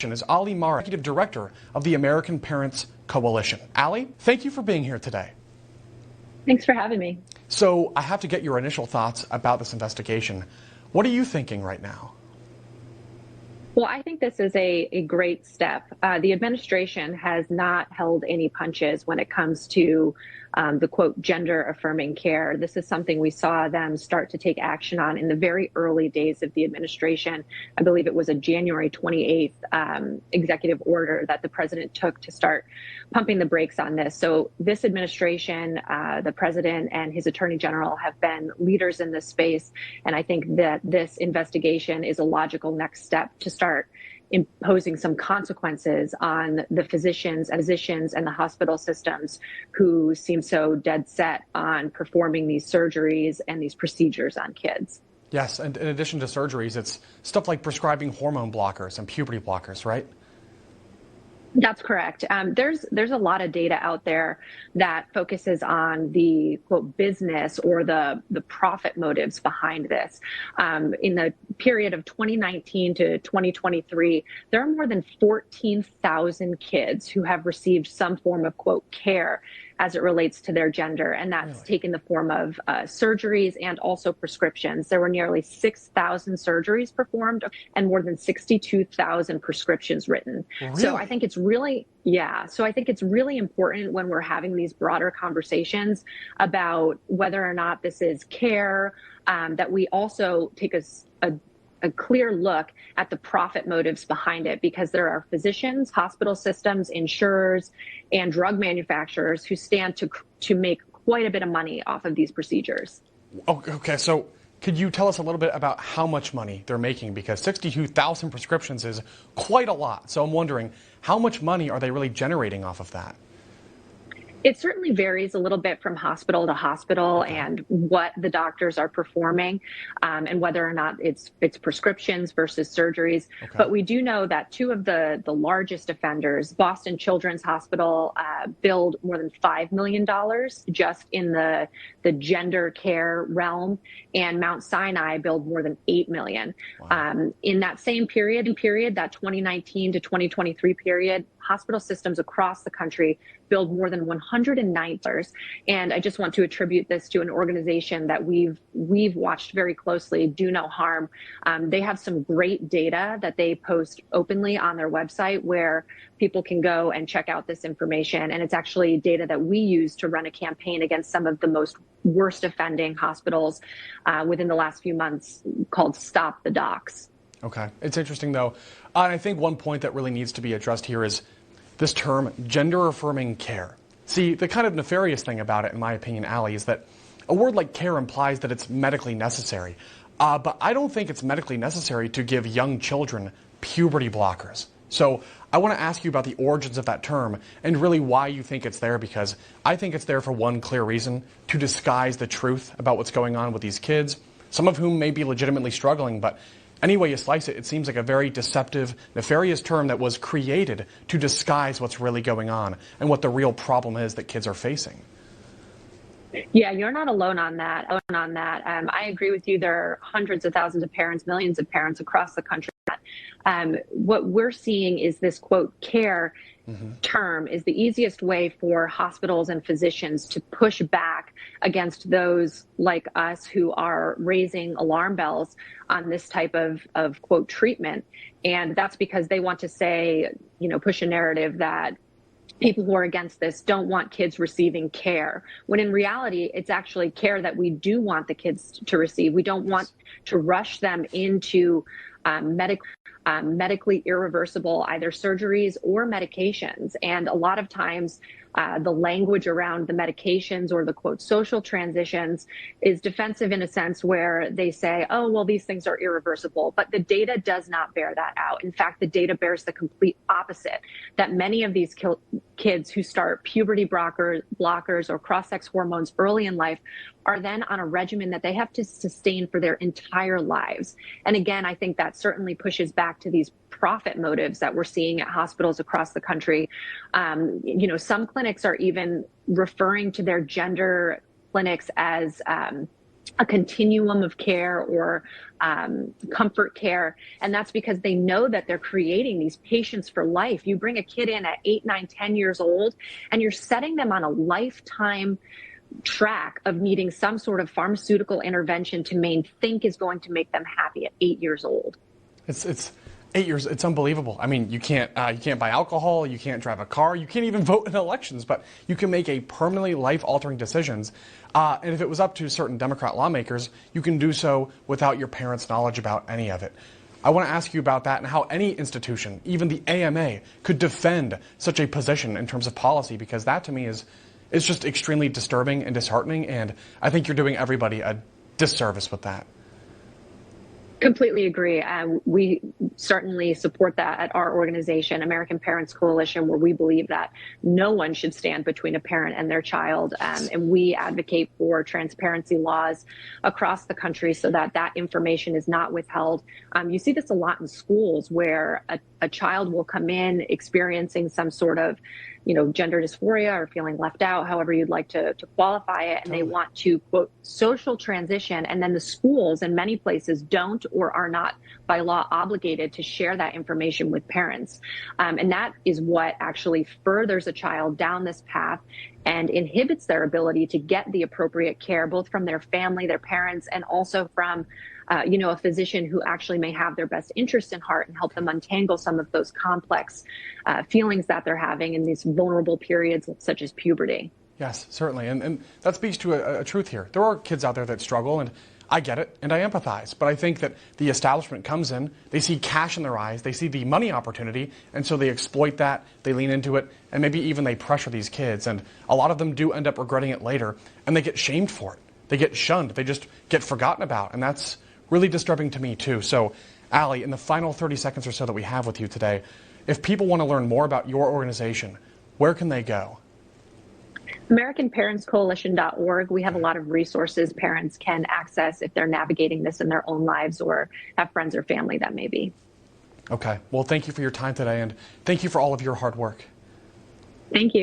Is Alleigh Marre, Executive Director of the American Parents Coalition. Alleigh, thank you for being here today. Thanks for having me. So I have to get your initial thoughts about this investigation. What are you thinking right now? Well, I think this is a great step. The administration has not held any punches when it comes to the quote gender affirming care. This is something we saw them start to take action on in the very early days of the administration. I believe it was a January 28th executive order that the president took to start pumping the brakes on this. So this administration, the president and his attorney general have been leaders in this space. And I think that this investigation is a logical next step to start imposing some consequences on the physicians and the hospital systems who seem so dead set on performing these surgeries and these procedures on kids. Yes, and in addition to surgeries, it's stuff like prescribing hormone blockers and puberty blockers, right? That's correct. There's a lot of data out there that focuses on the quote business or the profit motives behind this. In the period of 2019 to 2023, there are more than 14,000 kids who have received some form of quote care as it relates to their gender, and that's taken the form of surgeries and also prescriptions. There were nearly 6,000 surgeries performed and more than 62,000 prescriptions written. Really? So I think it's really, So I think it's really important when we're having these broader conversations about whether or not this is care, that we also take a clear look at the profit motives behind it, because there are physicians, hospital systems, insurers, and drug manufacturers who stand to make quite a bit of money off of these procedures. Okay, so could you tell us a little bit about how much money they're making? Because 62,000 prescriptions is quite a lot. So I'm wondering, how much money are they really generating off of that? It certainly varies a little bit from hospital to hospital and what the doctors are performing, and whether or not it's prescriptions versus surgeries. Okay. But we do know that two of the largest offenders, Boston Children's Hospital, billed more than $5 million just in the gender care realm, and Mount Sinai billed more than $8 million. Wow. In that same period, that 2019 to 2023 period, hospital systems across the country billed more than $109. And I just want to attribute this to an organization that we've watched very closely, Do No Harm. They have some great data that they post openly on their website where people can go and check out this information. And it's actually data that we use to run a campaign against some of the most worst offending hospitals within the last few months, called Stop the Docs. Okay. It's interesting, though. I think one point that really needs to be addressed here is this term, gender-affirming care. See, the kind of nefarious thing about it, in my opinion, Alleigh, is that a word like care implies that it's medically necessary. But I don't think it's medically necessary to give young children puberty blockers. So I want to ask you about the origins of that term and really why you think it's there, because I think it's there for one clear reason: to disguise the truth about what's going on with these kids, some of whom may be legitimately struggling, but any way you slice it, it seems like a very deceptive, nefarious term that was created to disguise what's really going on and what the real problem is that kids are facing. Yeah, you're not alone on that. I agree with you. There are hundreds of thousands of parents, millions of parents across the country. What we're seeing is this quote care term is the easiest way for hospitals and physicians to push back against those like us who are raising alarm bells on this type of quote treatment. And that's because they want to say, push a narrative that people who are against this don't want kids receiving care, when in reality, it's actually care that we do want the kids to receive. We don't want to rush them into medically irreversible either surgeries or medications. And a lot of times the language around the medications or the quote social transitions is defensive in a sense where they say, oh, well, these things are irreversible. But the data does not bear that out. In fact, the data bears the complete opposite, that many of these kids who start puberty blockers or cross-sex hormones early in life are then on a regimen that they have to sustain for their entire lives. And again, I think that certainly pushes back to these profit motives that we're seeing at hospitals across the country. Some clinics are even referring to their gender clinics as a continuum of care or comfort care. And that's because they know that they're creating these patients for life. You bring a kid in at 8, 9, 10 years old, and you're setting them on a lifetime track of needing some sort of pharmaceutical intervention to think is going to make them happy at 8 years old. It's 8 years. It's unbelievable. I mean, you can't buy alcohol, you can't drive a car, you can't even vote in elections, but you can make a permanently life-altering decisions. And if it was up to certain Democrat lawmakers, you can do so without your parents' knowledge about any of it. I want to ask you about that and how any institution, even the AMA, could defend such a position in terms of policy, because that to me is just extremely disturbing and disheartening, and I think you're doing everybody a disservice with that. Completely agree. We certainly support that at our organization, American Parents Coalition, where we believe that no one should stand between a parent and their child. And we advocate for transparency laws across the country so that that information is not withheld. You see this a lot in schools where a child will come in experiencing some sort of gender dysphoria or feeling left out, however you'd like to qualify it. And they want to, quote, social transition. And then the schools in many places don't or are not by law obligated to share that information with parents. And that is what actually furthers a child down this path and inhibits their ability to get the appropriate care, both from their family, their parents, and also from a physician who actually may have their best interest in heart and help them untangle some of those complex feelings that they're having in these vulnerable periods such as puberty. Yes, certainly. And that speaks to a truth here. There are kids out there that struggle, and I get it, and I empathize. But I think that the establishment comes in, they see cash in their eyes, they see the money opportunity, and so they exploit that, they lean into it, and maybe even they pressure these kids. And a lot of them do end up regretting it later, and they get shamed for it. They get shunned. They just get forgotten about, and that's really disturbing to me, too. So, Alleigh, in the final 30 seconds or so that we have with you today, if people want to learn more about your organization, where can they go? AmericanParentsCoalition.org. We have a lot of resources parents can access if they're navigating this in their own lives or have friends or family that may be. Okay. Well, thank you for your time today, and thank you for all of your hard work. Thank you.